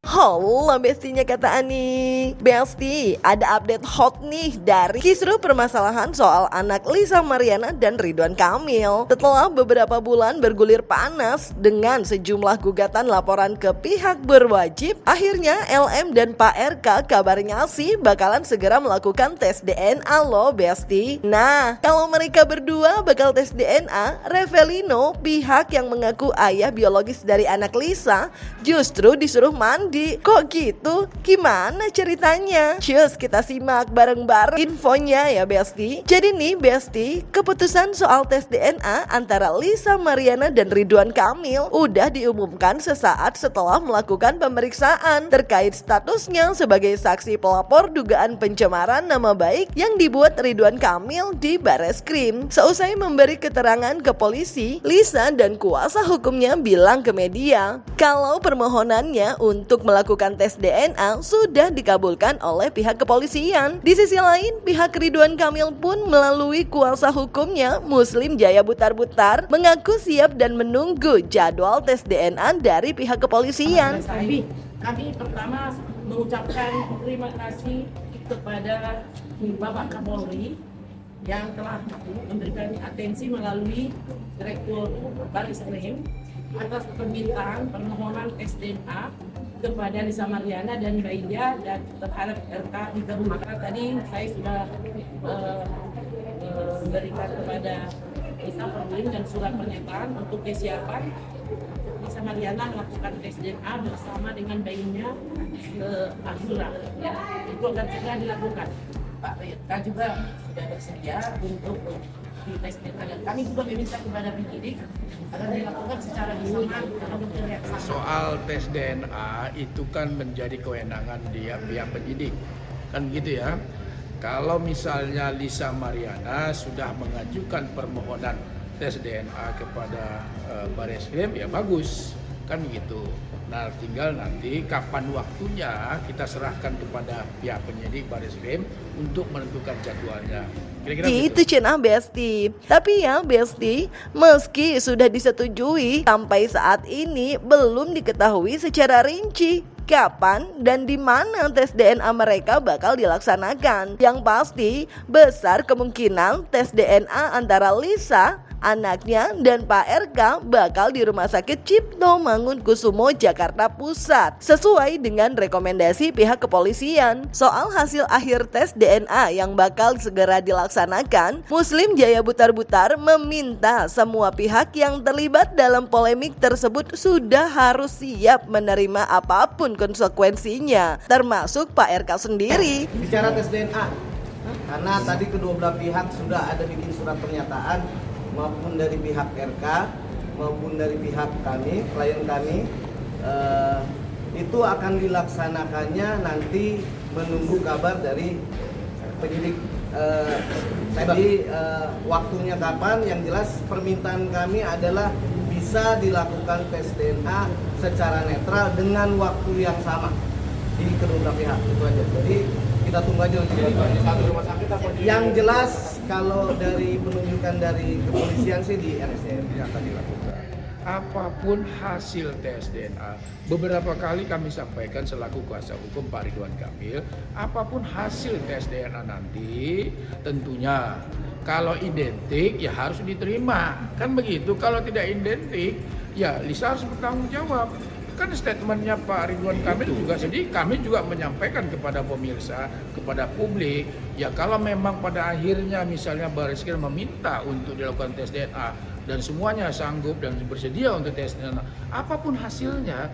Halo bestinya kata Ani. Besti, ada update hot nih dari kisruh permasalahan soal anak Lisa Mariana dan Ridwan Kamil. Setelah beberapa bulan bergulir panas dengan sejumlah gugatan laporan ke pihak berwajib, akhirnya LM dan Pak RK kabarnya sih bakalan segera melakukan tes DNA loh Besti. Nah, kalau mereka berdua bakal tes DNA, Revelino, pihak yang mengaku ayah biologis dari anak Lisa, justru disuruh mandi. Kok gitu? Gimana ceritanya? Cus, kita simak bareng-bareng infonya ya Besti. Jadi nih Besti, keputusan soal tes DNA antara Lisa Mariana dan Ridwan Kamil udah diumumkan sesaat setelah melakukan pemeriksaan terkait statusnya sebagai saksi pelapor dugaan pencemaran nama baik yang dibuat Ridwan Kamil di Bareskrim. Seusai memberi keterangan ke polisi, Lisa dan kuasa hukumnya bilang ke media kalau permohonannya untuk melakukan tes DNA sudah dikabulkan oleh pihak kepolisian. Di sisi lain, pihak Ridwan Kamil pun melalui kuasa hukumnya, Muslim Jaya Butar-Butar, mengaku siap dan menunggu jadwal tes DNA dari pihak kepolisian. Kami pertama mengucapkan terima kasih kepada Bapak Kapolri yang telah memberikan atensi melalui Direktur Bareskrim atas permintaan permohonan tes DNA kepada Lisa Mariana dan Baindia dan terhadap RK di rumah. Tadi saya sudah memberikan kepada Lisa formulir dan surat pernyataan untuk kesiapan Lisa Mariana melakukan tes DNA bersama dengan bayinya ke Azura. Ya, itu akan segera dilakukan. Pak RK juga sudah bersedia untuk di tes DNA dan kami juga meminta kepada penyidik agar dilakukan secara bersamaan dalam bentuk yang sama. Soal tes DNA itu kan menjadi kewenangan dia pihak penyidik, kan gitu ya. Kalau misalnya Lisa Mariana sudah mengajukan permohonan tes DNA kepada Bareskrim, ya bagus, kan gitu. Nah, tinggal nanti kapan waktunya kita serahkan kepada pihak penyidik Bareskrim untuk menentukan jadwalnya. Kira-kira gitu Cina Besti. Tapi ya Besti, meski sudah disetujui, sampai saat ini belum diketahui secara rinci kapan dan di mana tes DNA mereka bakal dilaksanakan. Yang pasti, besar kemungkinan tes DNA antara Lisa, anaknya, dan Pak RK bakal di Rumah Sakit Cipto Mangunkusumo, Jakarta Pusat, sesuai dengan rekomendasi pihak kepolisian. Soal hasil akhir tes DNA yang bakal segera dilaksanakan, Muslim Jaya Butar-Butar meminta semua pihak yang terlibat dalam polemik tersebut sudah harus siap menerima apapun konsekuensinya, termasuk Pak RK sendiri. Bicara tes DNA, karena tadi kedua belah pihak sudah ada bikin surat pernyataan, maupun dari pihak RK maupun dari pihak kami, klien kami, itu akan dilaksanakannya nanti menunggu kabar dari penyidik. Tadi waktunya kapan, yang jelas permintaan kami adalah bisa dilakukan tes DNA secara netral dengan waktu yang sama di kedua belah pihak, itu aja. Jadi kita tunggu aja di satu rumah sakit atau di... Yang jelas kalau dari penunjukan dari kepolisian sih di RSCM akan dilakukan. Apapun hasil tes DNA, beberapa kali kami sampaikan selaku kuasa hukum Pak Ridwan Kamil, apapun hasil tes DNA nanti tentunya kalau identik ya harus diterima, kan begitu. Kalau tidak identik ya Lisa harus bertanggung jawab. Kan statementnya Pak Ridwan Kamil juga sedih, kami juga menyampaikan kepada pemirsa, kepada publik, ya kalau memang pada akhirnya misalnya Bareskrim meminta untuk dilakukan tes DNA dan semuanya sanggup dan bersedia untuk tes DNA, apapun hasilnya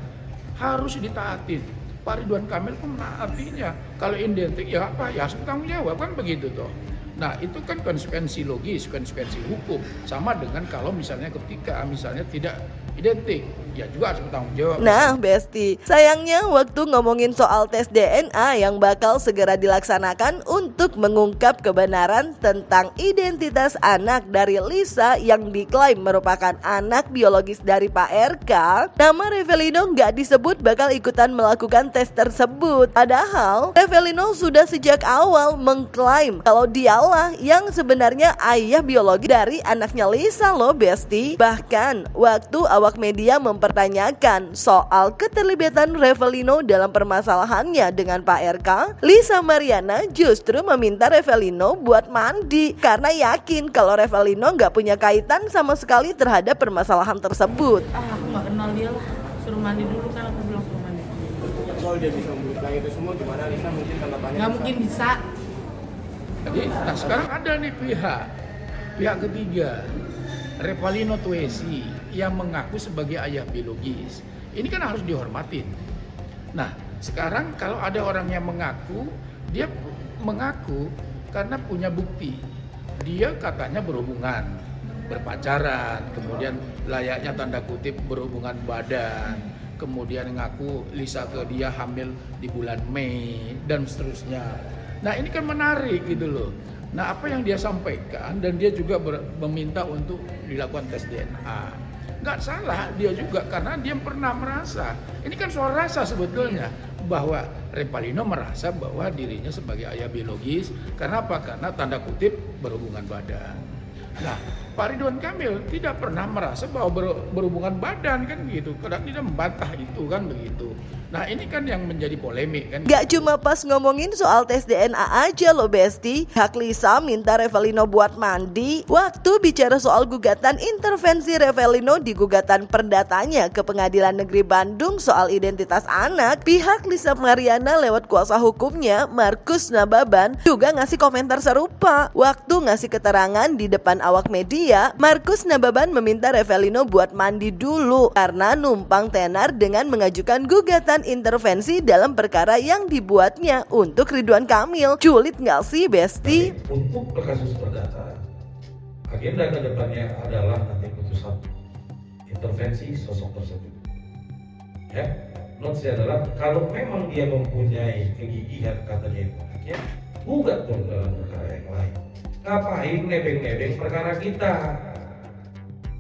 harus ditaatin. Pak Ridwan Kamil pun menaatinya. Kalau identik ya apa, ya harus bertanggung jawab, kan begitu toh. Nah itu kan konsekuensi logis, konsekuensi hukum. Sama dengan kalau misalnya ketika misalnya tidak identik, ya juga harus bertanggung jawab. Nah Besti, sayangnya waktu ngomongin soal tes DNA yang bakal segera dilaksanakan untuk mengungkap kebenaran tentang identitas anak dari Lisa yang diklaim merupakan anak biologis dari Pak RK, nama Revelino nggak disebut bakal ikutan melakukan tes tersebut. Padahal Revelino sudah sejak awal mengklaim kalau dia lah yang sebenarnya ayah biologi dari anaknya Lisa loh Besti. Bahkan waktu awak media mempertanyakan soal keterlibatan Revalino dalam permasalahannya dengan Pak RK, Lisa Mariana justru meminta Revalino buat mandi karena yakin kalau Revalino nggak punya kaitan sama sekali terhadap permasalahan tersebut. Aku nggak kenal dia lah, suruh mandi dulu kan, aku bilang suruh mandi. Kalau dia bisa membuka itu semua, gimana Lisa mungkin tanda tanya? Nggak mungkin bisa. Jadi, nah sekarang ada nih pihak ketiga, Revalino Tuesi yang mengaku sebagai ayah biologis. Ini kan harus dihormatin. Nah, sekarang kalau ada orang yang mengaku, dia mengaku karena punya bukti. Dia katanya berhubungan, berpacaran, kemudian layaknya tanda kutip berhubungan badan, kemudian ngaku Lisa ke dia hamil di bulan Mei dan seterusnya. Nah ini kan menarik gitu loh. Nah apa yang dia sampaikan, dan dia juga meminta untuk dilakukan tes DNA. Nggak salah dia juga karena dia pernah merasa, ini kan soal rasa sebetulnya, bahwa Revalino merasa bahwa dirinya sebagai ayah biologis. Karena apa? Karena tanda kutip berhubungan badan. Nah, Pak Ridwan Kamil tidak pernah merasa bahwa berhubungan badan kan gitu. Kadang tidak membantah itu kan begitu. Nah, ini kan yang menjadi polemik kan. Gak cuma pas ngomongin soal tes DNA aja loh Besti. Hak Lisa minta Revalino buat mandi waktu bicara soal gugatan intervensi Revalino di gugatan perdatanya ke Pengadilan Negeri Bandung soal identitas anak. Pihak Lisa Mariana lewat kuasa hukumnya Markus Nababan juga ngasih komentar serupa. Waktu ngasih keterangan di depan awak media, Markus Nababan meminta Revalino buat mandi dulu karena numpang tenar dengan mengajukan gugatan intervensi dalam perkara yang dibuatnya untuk Ridwan Kamil. Julid nggak sih Besti? Untuk kasus perdata, agenda kedepannya adalah nanti putusan intervensi sosok tersebut. Ya, notes adalah kalau memang dia mempunyai kegigihan katanya itu anaknya, gugat dong dalam perkara yang lain. Ngapain nebeng-nebeng perkara kita?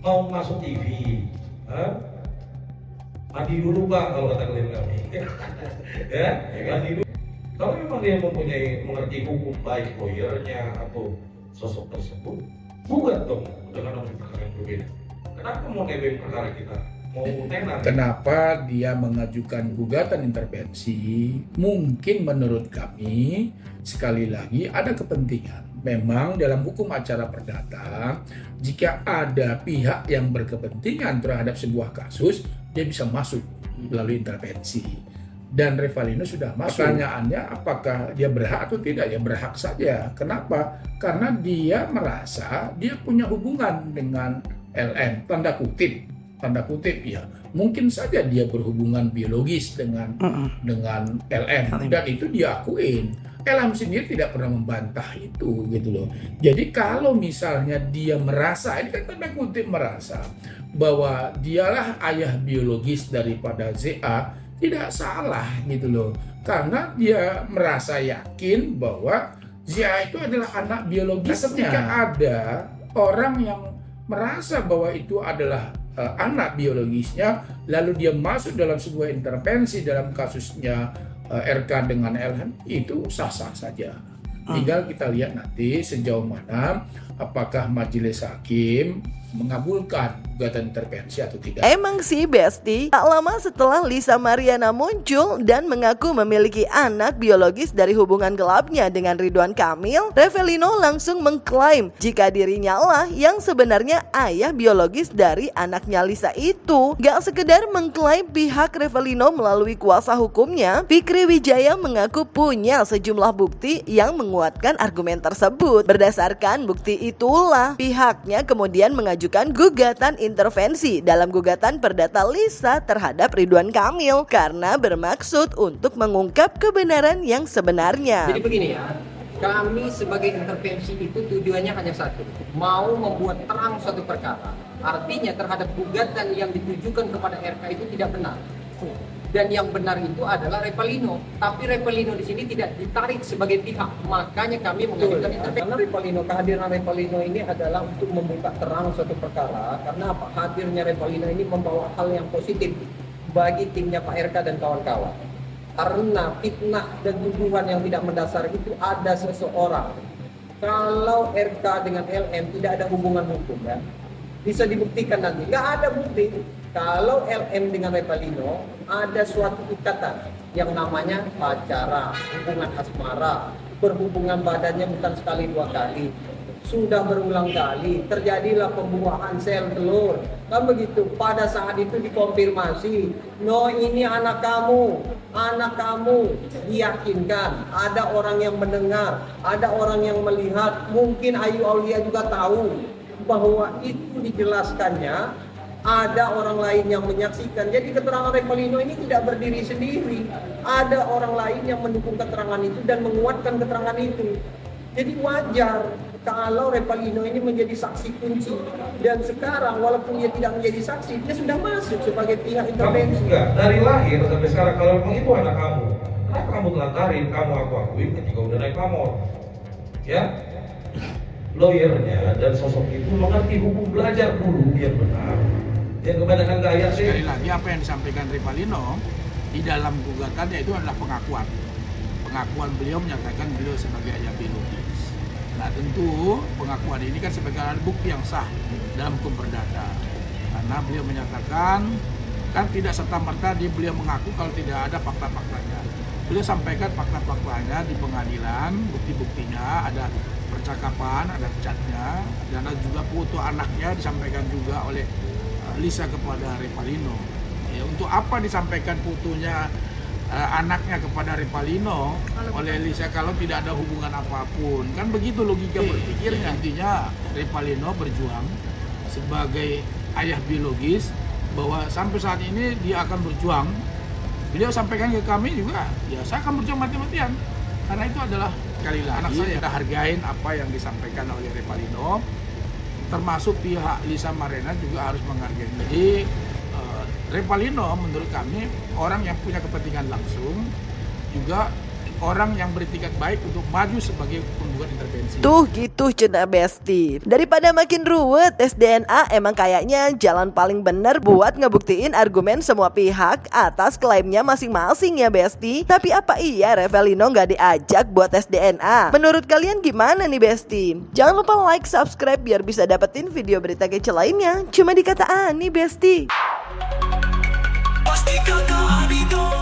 Mau masuk TV? Mandi dulu Pak, kalau kata klien kami. Ya, mandi dulu. Kalau memang dia mempunyai mengerti hukum baik lawyernya atau sosok tersebut, gugat dong dengan perkara yang berbeda. Kenapa mau nebeng perkara kita? Mau tenar? Kenapa dia mengajukan gugatan intervensi? Mungkin menurut kami sekali lagi ada kepentingan. Memang dalam hukum acara perdata, jika ada pihak yang berkepentingan terhadap sebuah kasus, dia bisa masuk melalui intervensi. Dan Revalino sudah masuk. Pertanyaannya apakah dia berhak atau tidak? Ya berhak saja. Kenapa? Karena dia merasa dia punya hubungan dengan LM, tanda kutip ya. Mungkin saja dia berhubungan biologis dengan LM, dan itu diakuin. LM sendiri tidak pernah membantah itu gitu loh. Jadi kalau misalnya dia merasa, ini kan tanda kutip merasa, bahwa dialah ayah biologis daripada ZA, tidak salah gitu loh. Karena dia merasa yakin bahwa ZA itu adalah anak biologisnya. Ketika ada orang yang merasa bahwa itu adalah anak biologisnya, lalu dia masuk dalam sebuah intervensi dalam kasusnya RK dengan LM, itu sah-sah saja. Tinggal kita lihat nanti sejauh mana apakah majelis hakim mengabulkan gugatan intervensi atau tidak. Emang sih Besti, tak lama setelah Lisa Mariana muncul dan mengaku memiliki anak biologis dari hubungan gelapnya dengan Ridwan Kamil, Revalino langsung mengklaim jika dirinya lah yang sebenarnya ayah biologis dari anaknya Lisa itu. Gak sekedar mengklaim pihak Revalino melalui kuasa hukumnya, Fikri Wijaya mengaku punya sejumlah bukti yang menguatkan argumen tersebut. Berdasarkan bukti itulah, pihaknya kemudian mengajukan gugatan intervensi dalam gugatan perdata Lisa terhadap Ridwan Kamil karena bermaksud untuk mengungkap kebenaran yang sebenarnya. Jadi begini ya, kami sebagai intervensi itu tujuannya hanya satu, mau membuat terang suatu perkara. Artinya terhadap gugatan yang ditujukan kepada RK itu tidak benar. Dan yang benar itu adalah Revalino. Tapi Revalino di sini tidak ditarik sebagai pihak. Makanya kami mengajukan intervensi. Karena Revalino, kehadiran Revalino ini adalah untuk membuka terang suatu perkara. Karena apa? Hadirnya Revalino ini membawa hal yang positif bagi timnya Pak RK dan kawan-kawan. Karena fitnah dan tuduhan yang tidak mendasar itu ada seseorang Kalau RK dengan LM tidak ada hubungan hukum ya, bisa dibuktikan nanti. Nggak ada bukti. Kalau LM dengan Revalino ada suatu ikatan yang namanya pacaran, hubungan asmara, berhubungan badannya bukan sekali dua kali, sudah berulang kali, terjadilah pembuahan sel telur, kan begitu. Pada saat itu dikonfirmasi, no ini anak kamu, diyakinkan, ada orang yang mendengar, ada orang yang melihat, mungkin Ayu Aulia juga tahu bahwa itu dijelaskannya. Ada orang lain yang menyaksikan. Jadi keterangan Revalino ini tidak berdiri sendiri. Ada orang lain yang mendukung keterangan itu dan menguatkan keterangan itu. Jadi wajar kalau Revalino ini menjadi saksi kunci. Dan sekarang walaupun dia tidak menjadi saksi, dia sudah masuk sebagai pihak intervensi. Enggak, dari lahir sampai sekarang kalau memang itu anak kamu, kenapa kamu telantarin? Kamu aku akuin ketika udah naik pamor. Ya, lawyernya dan sosok itu mengerti hukum, belajar dulu biar benar. Yang kebanyakan gaya sih. Sekali lagi apa yang disampaikan Revalino di dalam gugatannya itu adalah pengakuan. Pengakuan beliau menyatakan beliau sebagai ayah biologis. Nah tentu pengakuan ini kan sebagai alat bukti yang sah dalam hukum perdata. Karena beliau menyatakan kan tidak serta-merta beliau mengaku kalau tidak ada fakta-faktanya. Beliau sampaikan fakta-faktanya di pengadilan, bukti-buktinya, ada percakapan, ada chatnya, dan ada juga foto anaknya disampaikan juga oleh Lisa kepada Revalino. Ya, untuk apa disampaikan fotonya anaknya kepada Revalino oleh Lisa kalau tidak ada hubungan apapun? Kan begitu logika berpikirnya. Intinya Revalino berjuang sebagai ayah biologis bahwa sampai saat ini dia akan berjuang. Beliau sampaikan ke kami juga, ya saya akan berjuang mati-matian. Karena itu adalah sekali lagi anak saya. Kita hargain apa yang disampaikan oleh Revalino. Termasuk pihak Lisa Mariana juga harus menghargai. Jadi Revalino menurut kami orang yang punya kepentingan langsung, juga orang yang beretikat baik untuk maju sebagai penggugat intervensi. Tuh gitu Cuna Besti. Daripada makin ruwet, tes DNA emang kayaknya jalan paling bener buat ngebuktiin argumen semua pihak atas klaimnya masing-masing ya Besti. Tapi apa iya Revalino nggak diajak buat tes DNA? Menurut kalian gimana nih Besti? Jangan lupa like, subscribe biar bisa dapetin video berita kece lainnya. Cuma di Kata Ani Besti. Pasti Kata Ani dong.